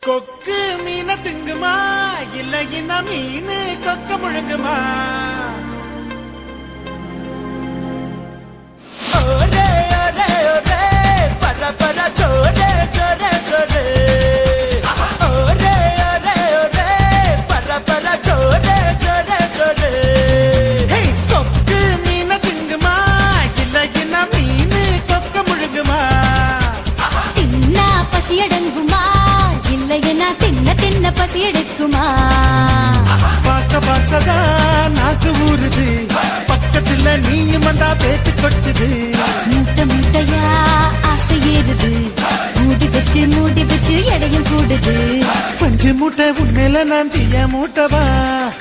கொக்கு மீன திங்குமா இல்லைன்னா மீனு கொக்க முழுங்குமா? ஒரே ஒரே ஒரே பர பர சோரே சோரே சோரே ஒரே ஒரே ஒரே பர பர சோரே சோரே சோரே. கொக்கு மீன திங்குமா இல்லைன்னா மீனு கொக்க முழுங்குமா? தின்னா பசி அடங்குமா இல்லையா தின்ன தின்ன பசி எடுக்குமா? பார்க்க பார்க்கதான் நாக்கு ஊறுது, பக்கத்துல நீயும் வந்தா பேட்டு கொட்டுது. மூட்டை மூட்டையா ஆசை ஏறுது, மூடி வச்சு எடையும் கூடுது. கொஞ்சம் மூட்டை உண்மையில நான் தீய மூட்டவா,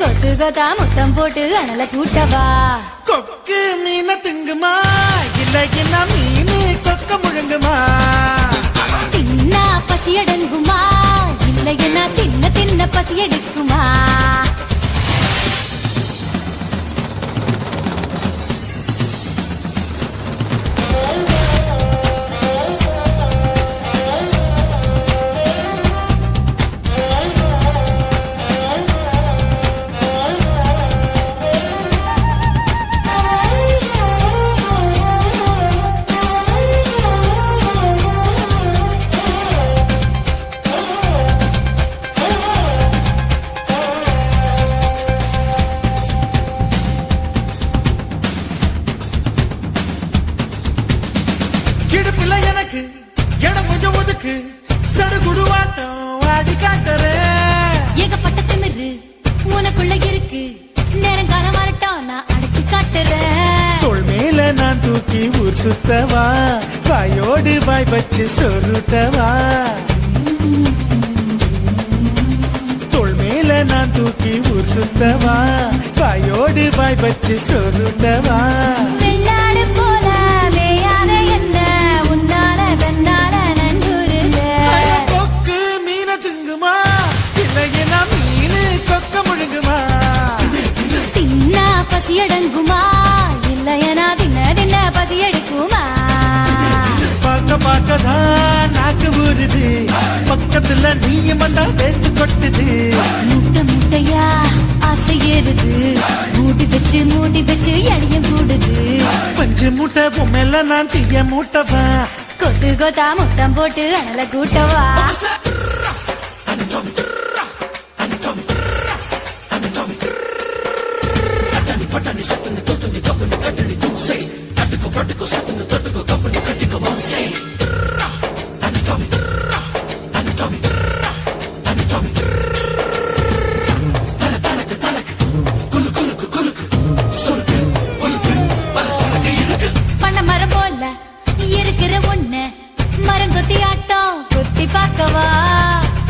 கொத்து கொத்தா முத்தம் போட்டு அனல கூட்டவா? கொக்கு மீன திங்குமா இல்லைன்னா மீனு கொக்க முழுங்குமா? தின்னா பசி அடங்குமா இல்லையா தின்ன தின்ன பசி எடுக்குமா? எனக்கு இடம் கொஞ்சம் ஒதுக்கு, சடுகுடுவாட்டம் ஆடி காட்டுறேன். ஏகப்பட்ட திமிரு உனக்குள்ள இருக்கு, நேரங்காலம் வரட்டும் நான் அடிச்சு காட்டுறேன். தோள் மேல நான் தூக்கி ஊர் சுத்தவா, வாயோடு வாய் வச்சு சொருட்டவா. தோள் மேல நான் தூக்கி ஊர் சுத்தவா, வாயோடு வாய் வச்சு சொருட்டவா. வெள்ளாடு போல மேயாத என்ன உன்னால தன்னால நன்றுருக. கொக்கு மீன திங்குமா இல்லைன்னா மீனு கொக்க முழுங்குமா? தின்னா பசி அடங்குமா இல்லையா தின்ன தின்ன பசி எடுக்குமா? பார்க்க பார்க்கதான் நாக்கு ஊறுது, பக்கத்துல நீயும் வந்தா பேத்து கொட்டுது. மூட்டை மூட்டையா ஆசை ஏறுது, மூடி வச்சு எடையும் கூடுது. பஞ்சு மூட்டை பொம்மையில நான் தீய மூட்டவா, கொத்து கொத்தா முத்தம் போட்டு அனல கூட்டவா? பண்ண மரம் போல இருக்கிற ஒண்ணு மரங்கொத்தி ஆட்டம் கொத்தி பார்க்கவா?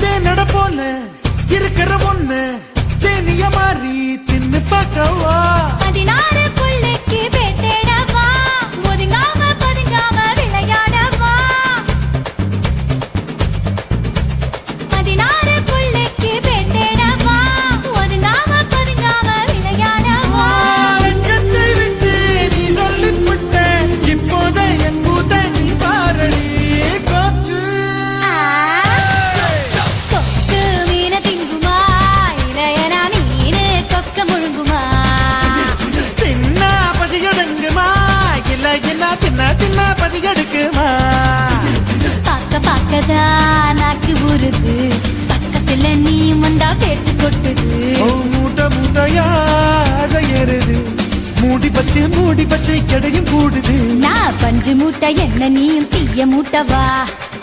தேனட போல இருக்கிற ஒண்ணு தேனிய மாறி தின்னு பார்க்கவா? 16 புள்ளைக்கு பேட்டேடவா, ஒதுங்காம பதுங்காம விளையாடவா? 16 புள்ளைக்கு பேட்டேடவா, ஒதுங்காம பதுங்காம விளையாடவா? வெட்கத்தை விட்டு நீ சொல்லிவிட்ட, இப்போத என் கூத்த நீ பாரடி. கொக்கு கொக்கு மீன திங்குமா இளையனா மீனு கொக்க முழுங்குமா? தின்னா பசி எடுங்குமா இல்லைன்னா தின்ன தின்ன பசி எடுக்குமா? பார்க்க பார்க்கதான் நாக்கு ஊறுது, பக்கத்துல நீயும் வந்தா பேட்டு கொட்டுது. மூட்டை மூட்டையா ஆசை ஏறுது, மூடி பச்சை கடையும் கூடுது. நான் பஞ்சு மூட்டை என்ன நீயும் தீய மூட்டவா?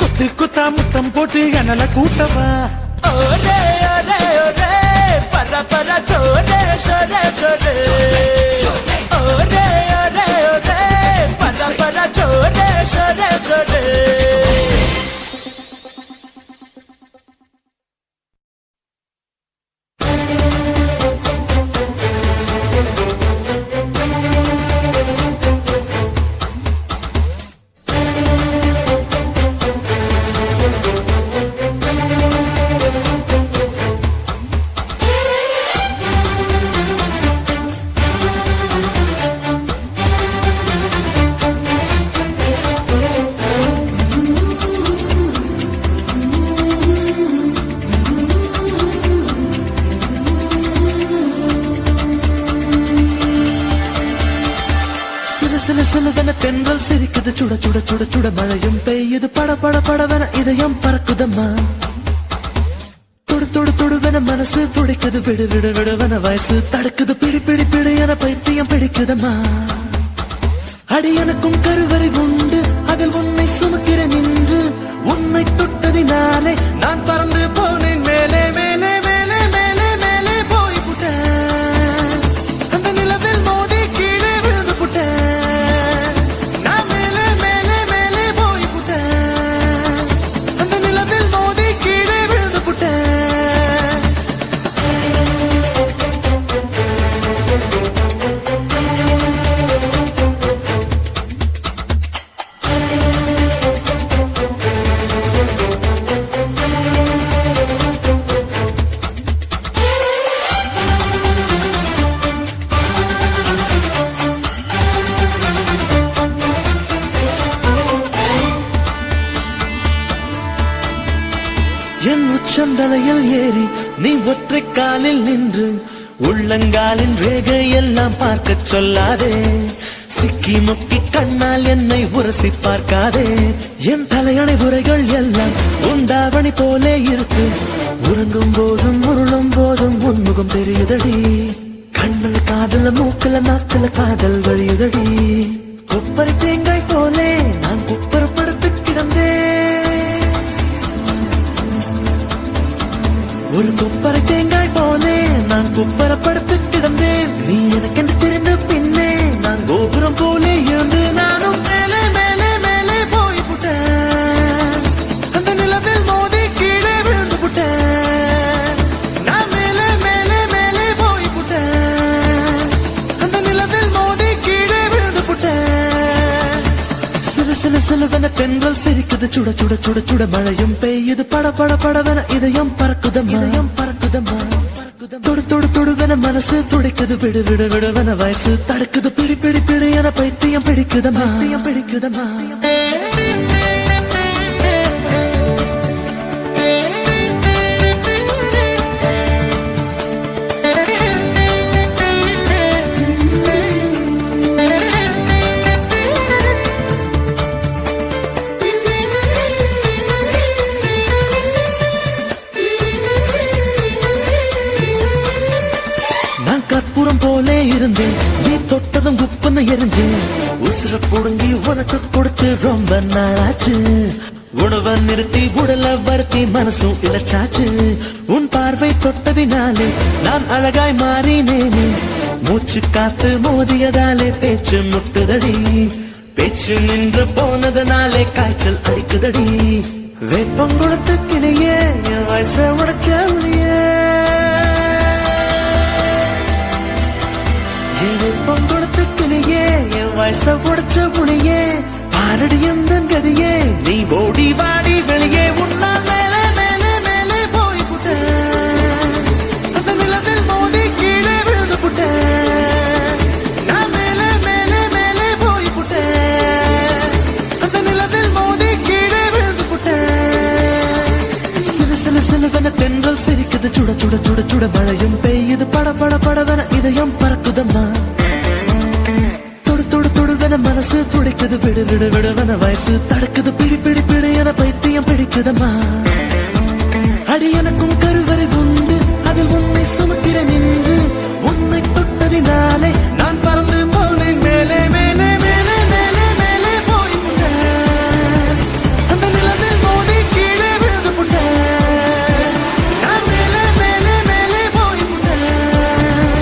கொத்து கொத்தா முத்தம் போட்டு அனல கூட்டவா? ஒரே ஒரே ஒரே பர பர சோரே சோரே சோரே ஒரே ஒரே ஒரே பர பர சோரே சோரே சோரே. சுட சுட சுட சுட மழையும் பெய்யுது பட பட படவன இதயம் பறக்குதம்மா தொடு தொடு தொடுவன மனசு துடிக்குது விடு விடு விடுவன வயசு தடுக்குது பிடி பிடி பிடி என பைத்தியம் பிடிக்குதம்மா அடி எனக்கும் கருவறை உண்டு அதில் உன்னை சுமக்கிற நின்று உன்னை தொட்டதினாலே நான் பறந்து போனேன் மேலே மேலே மேலே மேலே மேலே போய் புட்டேன் அந்த நிலவில் மோதி கீழே விழுந்து புட்டேன் நான் மேலே மேலே மேலே போய் புட்டேன் அந்த நிலவில் மோதி கீழே விழுந்து புட்டேன் என் உச்சந்தலையில் ஏறி நீ ஒற்றை காலில் நின்று உள்ளங்காலின் ரேகை எல்லாம் பார்க்க சொல்லாதே சிக்கி முக்கி கண்ணால் என்னை உரசி பார்க்காதே என் தலையணை உரைகள் எல்லாம் உண்டாவணி போலே இருக்கு உறங்கும் போதும் உருளும் போதும் உன்முகம் தெரியுதடி கண்ணில் காதல மூக்கல நாக்கல காதல் வழியுதடி கொப்பரை தேங்காய் போலே நான் குப்பரப்படுத்து கிடந்தேன் ஒரு கொப்பரை தேங்காய் போலே நான் குப்பரப்படுத்து கிடந்தேன் நீ எனக்கென்று தெரிந்த பின்னே நான் கோபுரம் போலே இருந்து நானும் மேலே மேலே மேலே போய் புட்டேன் அந்த நிலவில் மோதி கீழே விழுந்து புட்டேன் நான் மேலே மேலே மேலே போய் புட்டேன் அந்த நிலவில் மோதி கீழே விழுந்து புட்டேன் சிலு சிலு சிலுவன தென்றல் சிரிக்குது சுட சுட சுட சுட மழையும் பெய்யுது பட பட படவன இதயம் பறக்குதம்மா இதயம் பறக்குதம்மா தொடு தொடு தொடுவன மனசு துடிக்குது விடு விடு விடுவன வயசு தடுக்குது பிடி பிடி பிடி என பைத்தியம் பிடிக்குதம்மா பைத்தியம் பிடிக்குதம்மா கற்பூரம் போலே இருந்தேன் நீ தொட்டதும் குப்பன்னு எரிஞ்சேன் உசுர புடுங்கி உனக்கு கொடுத்து ரொம்ப நாளாச்சு உணவை நிறுத்தி உடல வருத்தி மனசும் இழைச்சாச்சு உன் பார்வை தொட்டதினாலே நான் அழகாய் மாறினேனே மூச்சு காத்து மோதியதாலே பேச்சு முட்டுதடி பேச்சு நின்று போனதனாலே காய்ச்சல் அடிக்குதடி வேப்பம் கொடுத்த கிளியே என் வயசை உடைச்ச ஒளியே பொங்கொடுத்த கிளியே என் வயச உடைச்ச புளியே பாரடி எந்த கதியே நீ ஓடி வாடி வெளியே உன்னா மேலே மேலே மேலே போய் புட்டேன் அந்த நிலவில் மோதி கீழே விழுந்து புட்டேன் நான் மேலே மேலே மேலே போய் புட்டேன் அந்த நிலவில் மோதி கீழே விழுந்து புட்டேன் சிலு சிலு சிலுவன தென்றல் சிரிக்குது சுட சுட சுட சுட மழையும் பெய்யுது பட பட படவன இதயம் பறக்குதம்மா மனசு துடிக்குது விடு விடு விடுவன வயசு தடுக்குது பிடி பிடி பிடி என பைத்தியம் பிடிக்குதம்மா அடி எனக்கும் கருவறை உண்டு அதில் உன்னை சுமக்கிற நின்று உன்னை தொட்டதினாலே நான் பறந்து போனேன் மேலே மேலே மேலே மேலே மேலே போய் புட்டேன் அந்த நிலவில் மோதி கீழே விழுந்து புட்டேன் நான் மேலே மேலே மேலே போய் புட்டேன்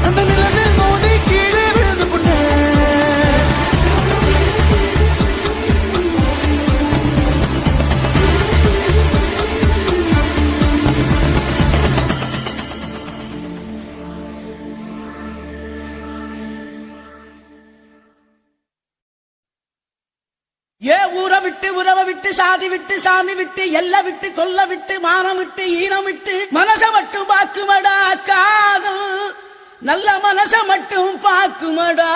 அந்த நிலவில் மோதி கீழே விழுந்து புட்டேன் ஏ ஊரை விட்டு உறவை விட்டு சாதி விட்டு சாமி விட்டு எல்லை விட்டு கொல்ல விட்டு மானம் விட்டு ஈனம் விட்டு மனச மட்டும் பாக்குமடா காதல் நல்ல மனச மட்டும் பாக்குமடா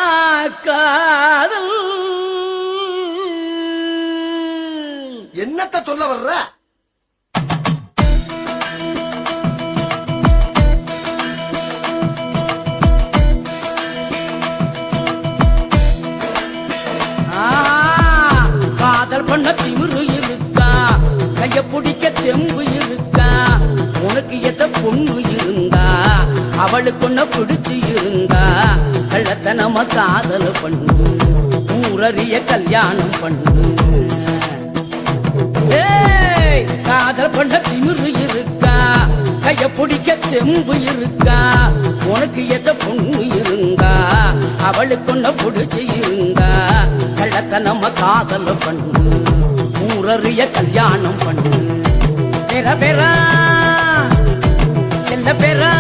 காதல் என்னத்த சொல்ல வர்ற ஆ பண்ண திமிரு இருக்கா கைய பிடிக்க தெம்பு இருக்கா உனக்கு எத்த பொண்ணு இருந்தா அவளுக்கு ஒன்ன பிடிச்சு இருந்தா கள்ளத்தனமா காதல் பண்ணு ஊரறிய கல்யாணம் பண்ணு ஏய், காதல் பண்ண திமிரு இருக்கா கைய பிடிக்க தெம்பு இருக்கா உனக்கு எத்த பொண்ணு இருந்தா அவளுக்கு ஒன்ன பிடிச்சு இருந்தா கள்ளத்தனமா காதல் பண்ணு ஊரறிய கல்யாணம் பண்ணு பெற பெறா செல்ல பெறா